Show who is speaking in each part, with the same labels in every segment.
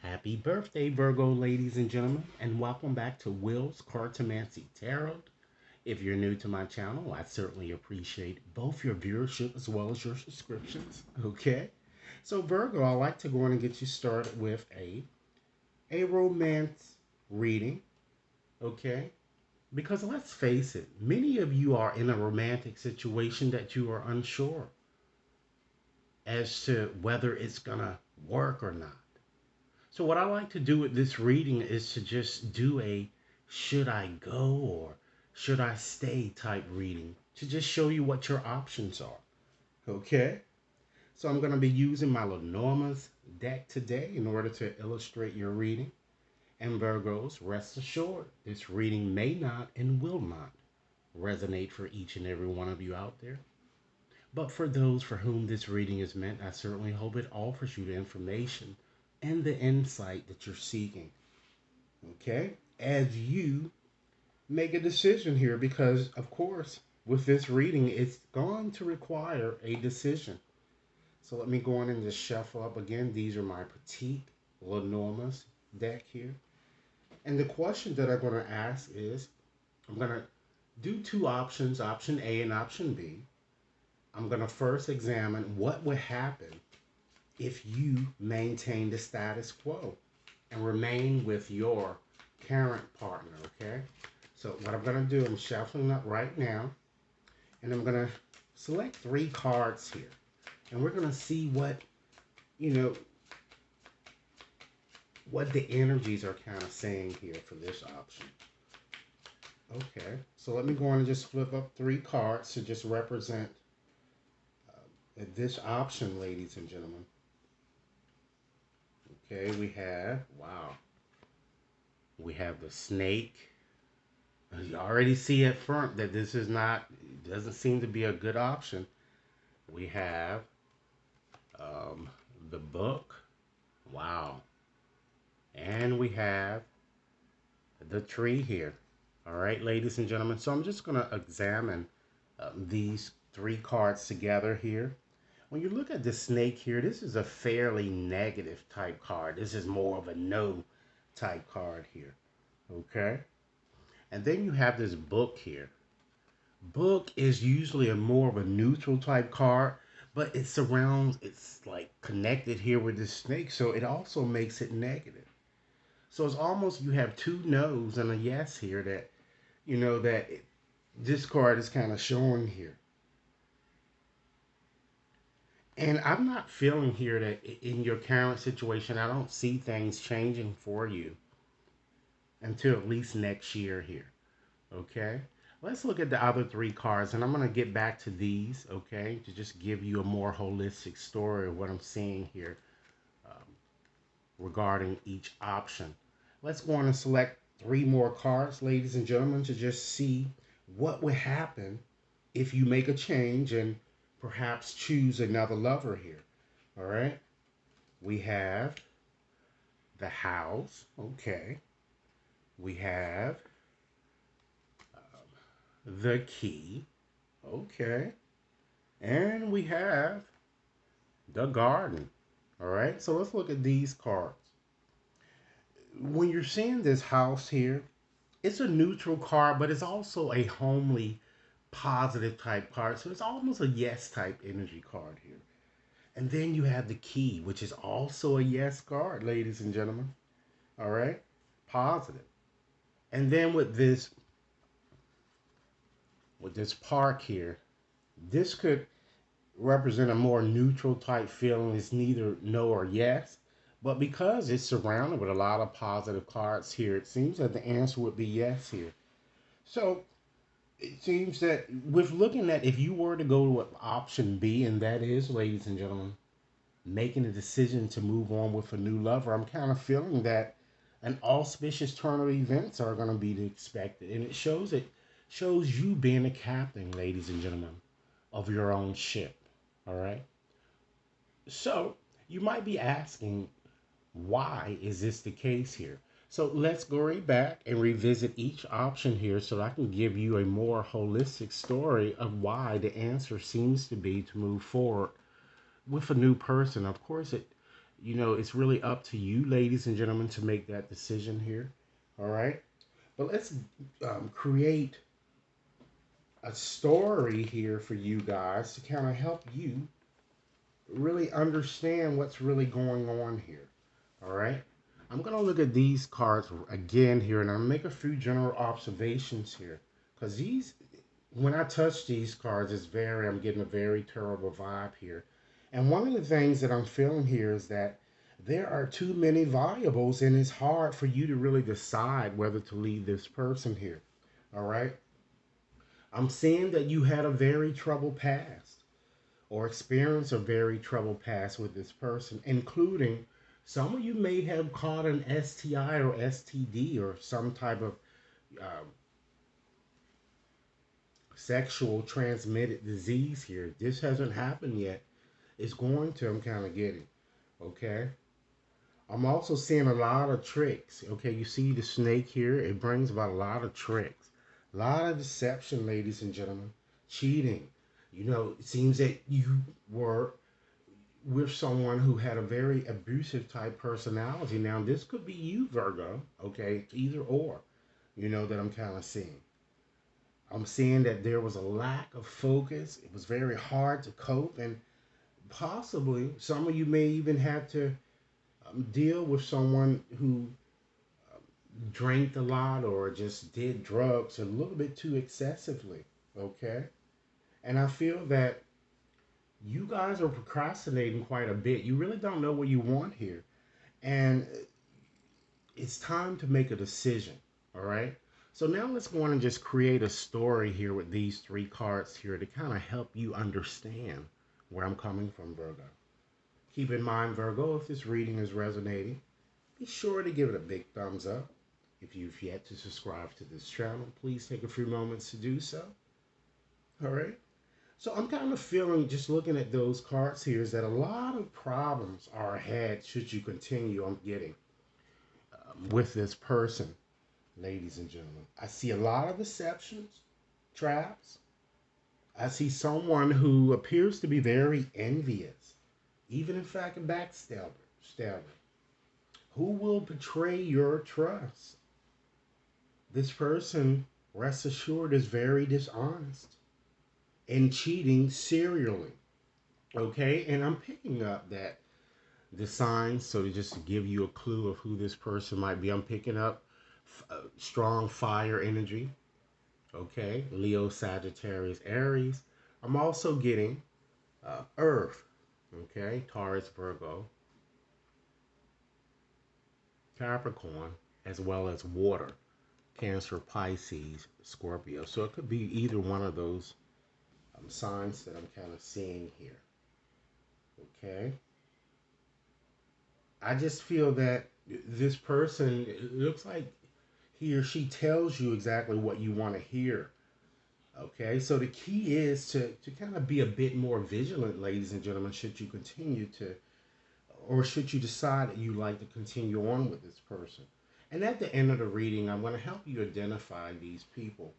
Speaker 1: Happy birthday, Virgo, ladies and gentlemen, and welcome back to Will's Cartomancy Tarot. If you're new to my channel, I certainly appreciate both your viewership as well as your subscriptions. Okay, so Virgo, I like to go in and get you started with a romance reading. Okay, because let's face it, many of you are in a romantic situation that you are unsure as to whether it's gonna work or not. So what I like to do with this reading is to just do a should I go or should I stay type reading to just show you what your options are. Okay? So I'm going to be using my Lenormand's deck today in order to illustrate your reading. And Virgos, rest assured, this reading may not and will not resonate for each and every one of you out there. But for those for whom this reading is meant, I certainly hope it offers you the information and the insight that you're seeking. Okay? As you make a decision here, because, of course, with this reading, it's going to require a decision. So let me go in and just shuffle up again. These are my petite Lenormand's deck here. And the question that I'm going to ask is I'm going to do two options, option A and option B. I'm going to first examine what would happen if you maintain the status quo and remain with your current partner, okay? So what I'm going to do, I'm shuffling up right now, and I'm going to select three cards here. And we're going to see what, you know, what the energies are kind of saying here for this option. Okay, so let me go on and just flip up three cards to just represent this option, ladies and gentlemen. Okay, we have, wow, we have the snake. You already see up front that this is not, doesn't seem to be a good option. We have um, the book. Wow. And we have the tree here. All right, ladies and gentlemen. So I'm just going to examine these three cards together here. When you look at the snake here, this is a fairly negative type card. This is more of a no type card here. Okay. And then you have this book here. Book is usually a more of a neutral type card, but it surrounds, it's like connected here with this snake, so it also makes it negative. So it's almost you have two no's and a yes here that, this card is kind of showing here. And I'm not feeling here that in your current situation, I don't see things changing for you until at least next year here. Okay, let's look at the other three cards, and I'm going to get back to these, okay, to just give you a more holistic story of what I'm seeing here um, regarding each option. Let's go on and select three more cards, ladies and gentlemen, to just see what would happen if you make a change and perhaps choose another lover here. All right, we have the house, okay, we have the key, okay, and we have the garden. All right, so let's look at these cards. When you're seeing this house here, it's a neutral card, but it's also a homely, positive type card. So it's almost a yes type energy card here. And then you have the key, which is also a yes card, ladies and gentlemen. All right, positive. And then with this park here, this could represent a more neutral type feeling. It's neither no or yes. But because it's surrounded with a lot of positive cards here, it seems that the answer would be yes here. So it seems that with looking at if you were to go with option B, and that is, ladies and gentlemen, making a decision to move on with a new lover, I'm kind of feeling that an auspicious turn of events are going to be expected. And it shows you being a captain, ladies and gentlemen, of your own ship. All right. So you might be asking, why is this the case here? So let's go right back and revisit each option here so that I can give you a more holistic story of why the answer seems to be to move forward with a new person. Of course, It's really up to you, ladies and gentlemen, to make that decision here. All right. But let's create a story here for you guys to kind of help you really understand what's really going on here. All right. I'm going to look at these cards again here and I'm going to make a few general observations here. Because when I touch these cards, I'm getting a very terrible vibe here. And one of the things that I'm feeling here is that there are too many variables and it's hard for you to really decide whether to leave this person here. All right. I'm seeing that you had a very troubled past or experience a very troubled past with this person, including some of you may have caught an STI or STD or some type of uh, sexual transmitted disease here. This hasn't happened yet. It's going to, I'm kind of getting. Okay. I'm also seeing a lot of tricks. Okay. You see the snake here? It brings about a lot of tricks, a lot of deception, ladies and gentlemen, cheating. It seems that you were with someone who had a very abusive type personality. Now, this could be you, Virgo, okay? Either or, that I'm kind of seeing. I'm seeing that there was a lack of focus. It was very hard to cope, and possibly some of you may even have to deal with someone who drank a lot or just did drugs a little bit too excessively, okay? And I feel that you guys are procrastinating quite a bit. You really don't know what you want here. And it's time to make a decision. All right. So now let's go on and just create a story here with these three cards here to kind of help you understand where I'm coming from, Virgo. Keep in mind, Virgo, if this reading is resonating, be sure to give it a big thumbs up. If you've yet to subscribe to this channel, please take a few moments to do so. All right. So I'm kind of feeling, just looking at those cards here, is that a lot of problems are ahead should you continue on getting with this person, ladies and gentlemen. I see a lot of deceptions, traps. I see someone who appears to be very envious, even in fact a backstabber, who will betray your trust. This person, rest assured, is very dishonest and cheating serially. Okay, and I'm picking up that the signs, so to just give you a clue of who this person might be, I'm picking up strong fire energy. Okay, Leo, Sagittarius, Aries. I'm also getting Earth. Okay, Taurus, Virgo, Capricorn, as well as water, Cancer, Pisces, Scorpio. So it could be either one of those signs that I'm kind of seeing here. Okay. I just feel that this person, it looks like he or she tells you exactly what you want to hear. Okay, so the key is to kind of be a bit more vigilant, ladies and gentlemen, should you continue to, or should you decide that you like to continue on with this person. And at the end of the reading, I'm going to help you identify these people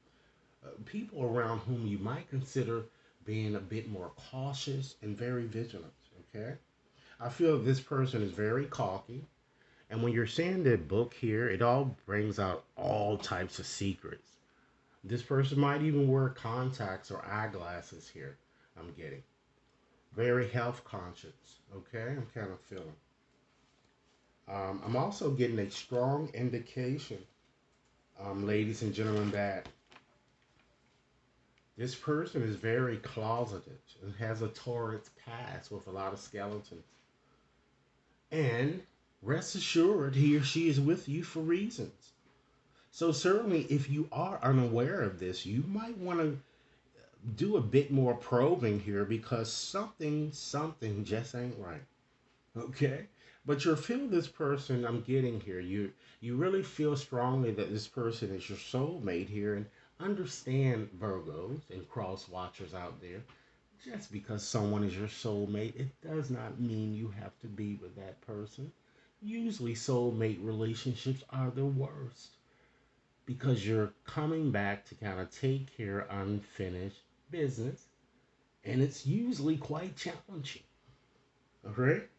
Speaker 1: around whom you might consider being a bit more cautious and very vigilant. Okay, I feel this person is very cocky. And when you're seeing the book here, it all brings out all types of secrets. This person might even wear contacts or eyeglasses here. I'm getting very health conscious. Okay, I'm kind of feeling. I'm also getting a strong indication, ladies and gentlemen, that this person is very closeted and has a torrid past with a lot of skeletons. And rest assured, he or she is with you for reasons. So certainly, if you are unaware of this, you might want to do a bit more probing here because something just ain't right. Okay? But you feel this person I'm getting here. You really feel strongly that this person is your soulmate here, and understand, Virgos and cross watchers out there. Just because someone is your soulmate, it does not mean you have to be with that person. Usually soulmate relationships are the worst because you're coming back to kind of take care of unfinished business, and it's usually quite challenging. All right.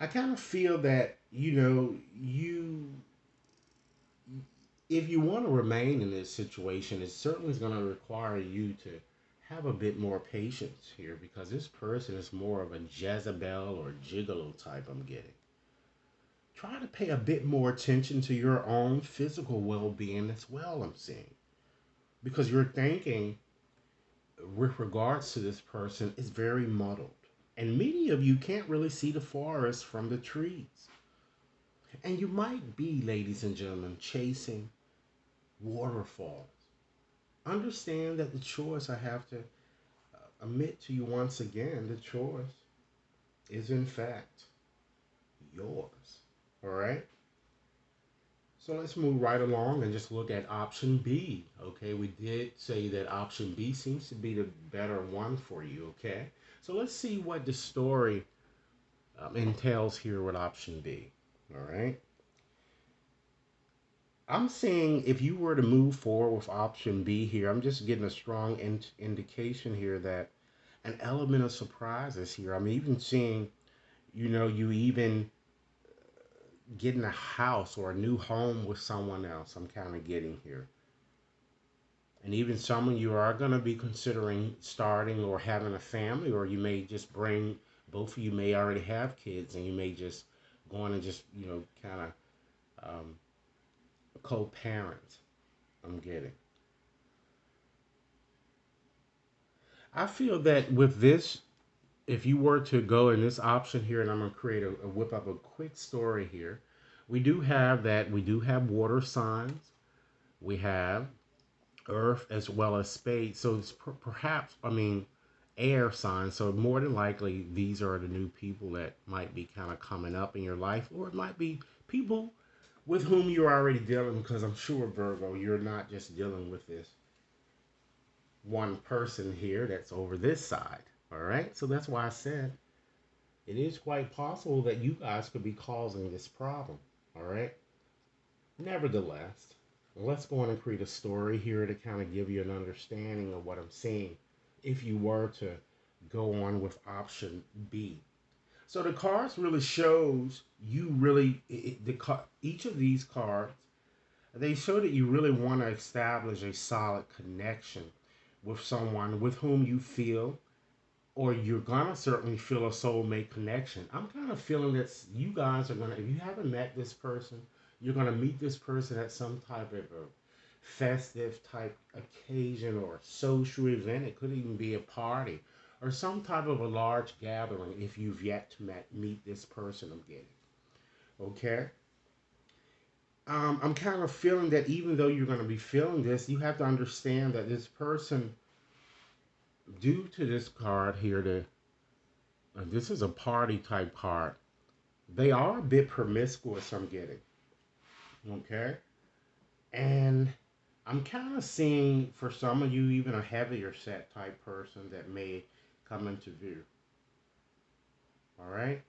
Speaker 1: I kind of feel that, if you want to remain in this situation, it certainly is going to require you to have a bit more patience here, because this person is more of a Jezebel or gigolo type, I'm getting. Try to pay a bit more attention to your own physical well being as well, I'm seeing. Because your thinking with regards to this person is very muddled. And many of you can't really see the forest from the trees. And you might be, ladies and gentlemen, chasing waterfalls. Understand that the choice, I have to admit to you once again, the choice is in fact yours. All right? So let's move right along and just look at option B. Okay, we did say that option B seems to be the better one for you. Okay, so let's see what the story entails here with option B. All right, I'm seeing if you were to move forward with option B here, I'm just getting a strong indication here that an element of surprise is here. I'm even seeing, you even getting a house or a new home with someone else. I'm kind of getting here. And even some of you are going to be considering starting or having a family, or you may just bring, both of you may already have kids, and you may just go on and just, kind of co-parent. I'm getting. I feel that with this, if you were to go in this option here, and I'm going to create a whip up a quick story here, we do have water signs, we have earth as well as space. So it's perhaps, I mean, air signs. So more than likely, these are the new people that might be kind of coming up in your life, or it might be people with whom you're already dealing. Because I'm sure, Virgo, you're not just dealing with this one person here that's over this side. All right. So that's why I said it is quite possible that you guys could be causing this problem. All right. Nevertheless, let's go on and create a story here to kind of give you an understanding of what I'm seeing if you were to go on with option B. So the cards really shows you really each of these cards, they show that you really want to establish a solid connection with someone with whom you feel, or you're gonna certainly feel a soulmate connection. I'm kind of feeling that you guys are gonna, if you haven't met this person, you're gonna meet this person at some type of a festive type occasion or social event. It could even be a party or some type of a large gathering if you've yet to meet this person. I'm getting. Okay. I'm kind of feeling that even though you're going to be feeling this, you have to understand that this person, due to this card here, this is a party type card. They are a bit promiscuous, I'm getting. Okay? And I'm kind of seeing for some of you even a heavier set type person that may come into view. All right?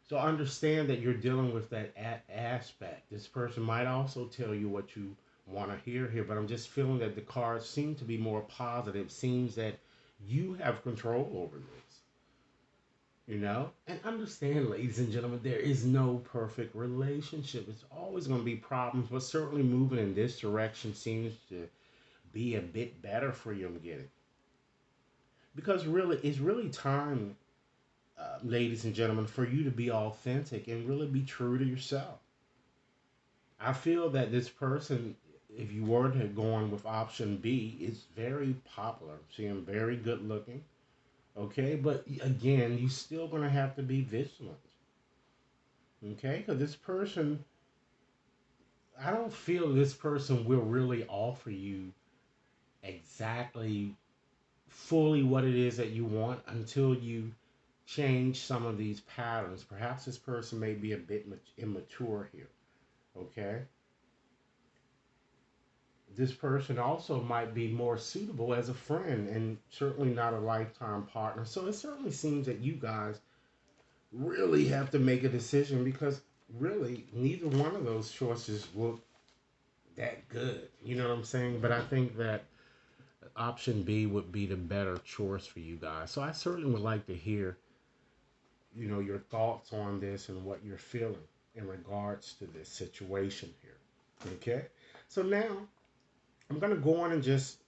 Speaker 1: So understand that you're dealing with that aspect. This person might also tell you what you want to hear here, but I'm just feeling that the cards seem to be more positive. Seems that you have control over this. And understand, ladies and gentlemen, there is no perfect relationship. It's always going to be problems, but certainly moving in this direction seems to be a bit better for you. I'm getting, because really, it's really time, ladies and gentlemen, for you to be authentic and really be true to yourself. I feel that this person, if you were to go on with option B, is very popular. See him very good looking. Okay, but again, you still gonna have to be vigilant. Okay, because this person, I don't feel this person will really offer you exactly fully what it is that you want until you change some of these patterns. Perhaps this person may be a bit immature here. Okay, this person also might be more suitable as a friend and certainly not a lifetime partner. So it certainly seems that you guys really have to make a decision, because really neither one of those choices look that good. You know what I'm saying? But I think that option B would be the better choice for you guys. So I certainly would like to hear your thoughts on this and what you're feeling in regards to this situation here. Okay? So now I'm going to go on and just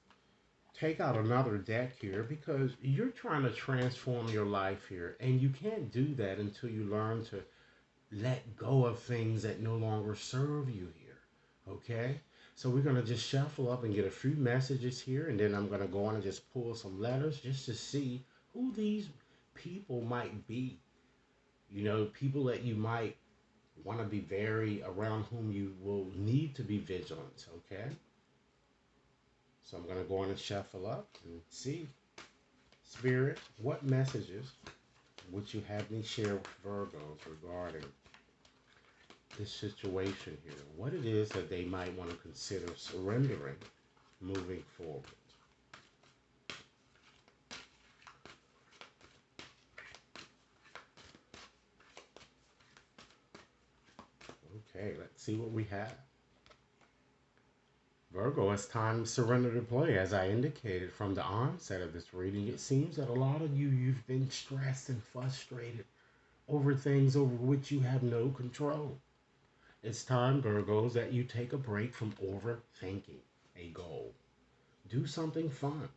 Speaker 1: take out another deck here because you're trying to transform your life here, and you can't do that until you learn to let go of things that no longer serve you here. Okay? So we're going to just shuffle up and get a few messages here, and then I'm going to go on and just pull some letters just to see who these people might be. People that you might want to be very around, whom you will need to be vigilant. Okay? So I'm going to go on and shuffle up and see. Spirit, what messages would you have me share with Virgos regarding this situation here? What it is that they might want to consider surrendering moving forward. Okay, let's see what we have. Virgo, it's time to surrender to play. As I indicated from the onset of this reading, it seems that a lot of you've been stressed and frustrated over things over which you have no control. It's time, Virgos, that you take a break from overthinking a goal. Do something fun.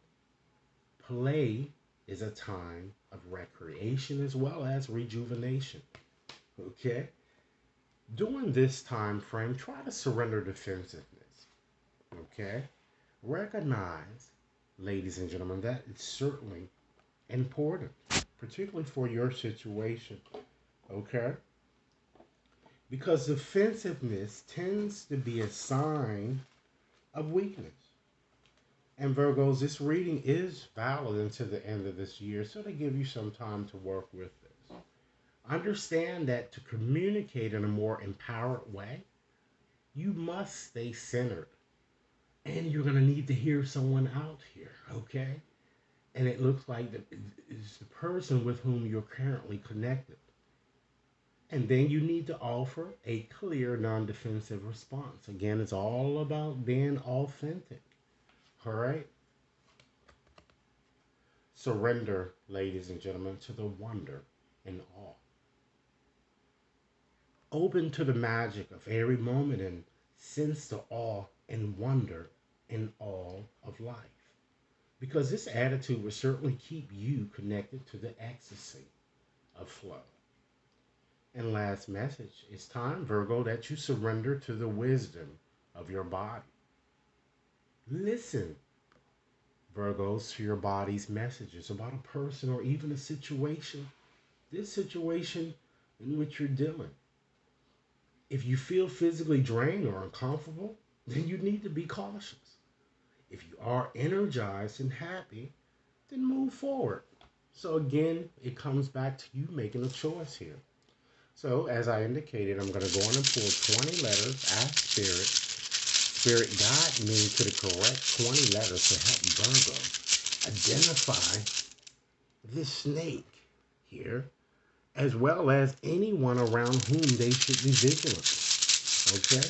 Speaker 1: Play is a time of recreation as well as rejuvenation. Okay? During this time frame, try to surrender defensiveness. Okay? Recognize, ladies and gentlemen, that it's certainly important, particularly for your situation. Okay? Because defensiveness tends to be a sign of weakness. And Virgos, this reading is valid until the end of this year, so they give you some time to work with this. Understand that to communicate in a more empowered way, you must stay centered. And you're going to need to hear someone out here, okay? And it looks like it's the person with whom you're currently connected. And then you need to offer a clear, non defensive response. Again, it's all about being authentic, all right? Surrender, ladies and gentlemen, to the wonder and awe. Open to the magic of every moment and sense the awe and wonder in all of life. Because this attitude will certainly keep you connected to the ecstasy of flow. And last message, it's time, Virgo, that you surrender to the wisdom of your body. Listen, Virgos, to your body's messages about a person or even a situation. This situation in which you're dealing. If you feel physically drained or uncomfortable, then you need to be cautious. If you are energized and happy, then move forward. So again, it comes back to you making a choice here. So as I indicated, I'm going to go on and pull 20 letters. Ask Spirit. Spirit, guide me to the correct 20 letters to help Virgo identify this snake here, as well as anyone around whom they should be vigilant. Okay?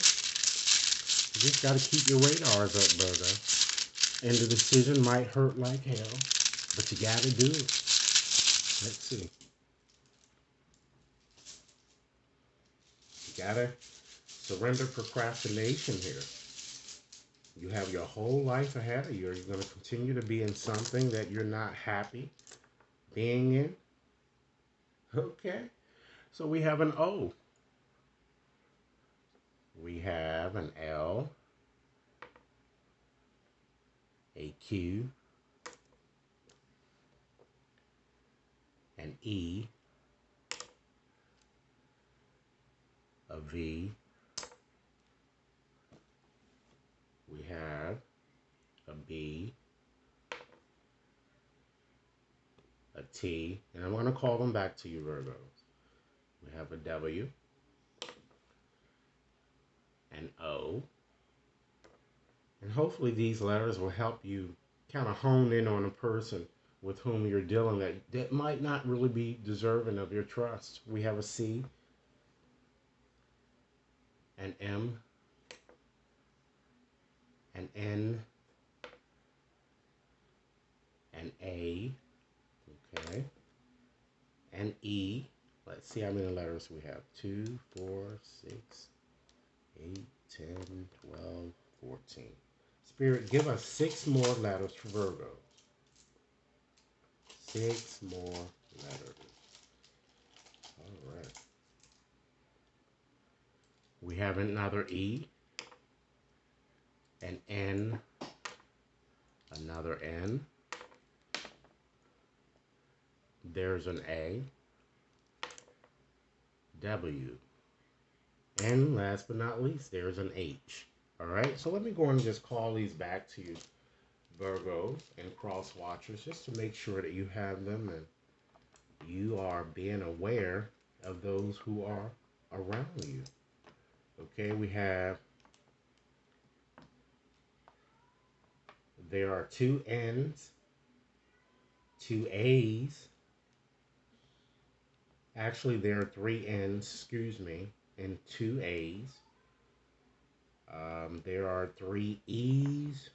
Speaker 1: You just got to keep your radars up, Virgo. And the decision might hurt like hell, but you got to do it. Let's see. You got to surrender procrastination here. You have your whole life ahead of you. You're going to continue to be in something that you're not happy being in. Okay. So we have an O. We have an L, a Q, an E, a V. We have a B, a T, and I'm going to call them back to you, Virgos. We have a W, an O, and hopefully these letters will help you kind of hone in on a person with whom you're dealing that might not really be deserving of your trust. We have a C, an M, an N, an A, okay, an E, Let's see how many letters we have. 2, 4, 6, 8, 10, 12, 14. Spirit, give us 6 more letters for Virgo. 6 more letters. All right. We have another E, an N, another N. There's an A, W, and last but not least, there's an H. All right, so let me go and just call these back to you, Virgos and cross watchers, just to make sure that you have them and you are being aware of those who are around you. Okay, we have, there are 2 N's, 2 A's. Actually, there are 3 N's, excuse me, and 2 A's. There are 3 E's,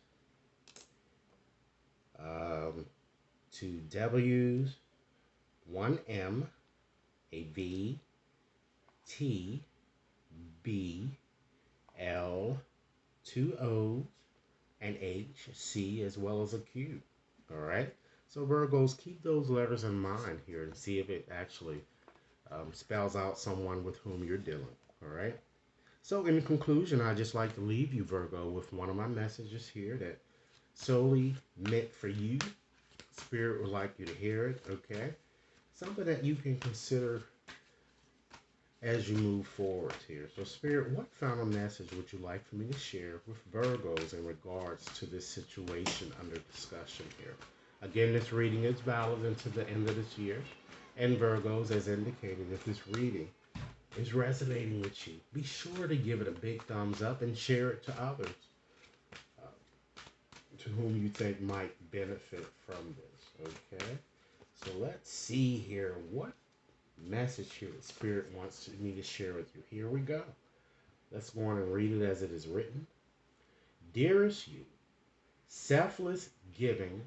Speaker 1: 2 W's, 1 M, a V, T, B, L, 2 O's, and H, C, as well as a Q. All right. So Virgos, keep those letters in mind here and see if it actually spells out someone with whom you're dealing. All right. So in conclusion, I just like to leave you, Virgo, with one of my messages here that solely meant for you. Spirit would like you to hear it. Okay. Something that you can consider as you move forward here. So Spirit, what final message would you like for me to share with Virgos in regards to this situation under discussion here? Again, this reading is valid until the end of this year. And Virgos, as indicated, if this reading is resonating with you, be sure to give it a big thumbs up and share it to others to whom you think might benefit from this. Okay? So let's see here. What message here that Spirit wants me to share with you? Here we go. Let's go on and read it as it is written. Dearest you, selfless giving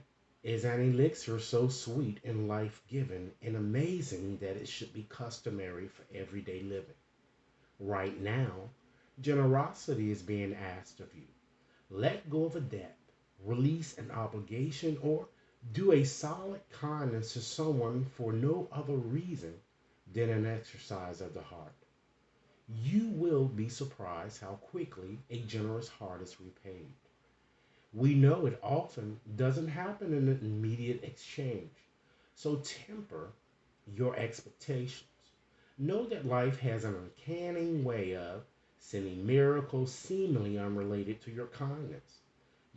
Speaker 1: is an elixir so sweet and life-giving and amazing that it should be customary for everyday living. Right now, generosity is being asked of you. Let go of a debt, release an obligation, or do a solid kindness to someone for no other reason than an exercise of the heart. You will be surprised how quickly a generous heart is repaid. We know it often doesn't happen in an immediate exchange, so temper your expectations. Know that life has an uncanny way of sending miracles seemingly unrelated to your kindness,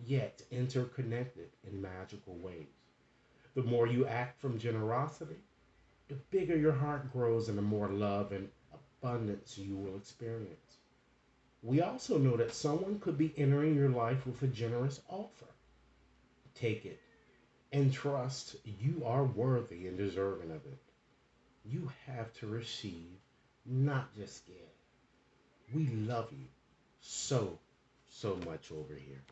Speaker 1: yet interconnected in magical ways. The more you act from generosity, the bigger your heart grows and the more love and abundance you will experience. We also know that someone could be entering your life with a generous offer. Take it and trust you are worthy and deserving of it. You have to receive, not just give. We love you so, so much over here.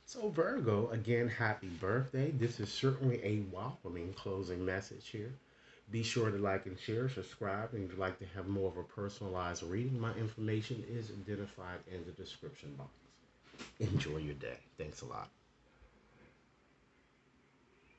Speaker 1: So, Virgo, again, happy birthday. This is certainly a welcoming closing message here. Be sure to like and share, subscribe, and if you'd like to have more of a personalized reading, my information is identified in the description box. Enjoy your day. Thanks a lot.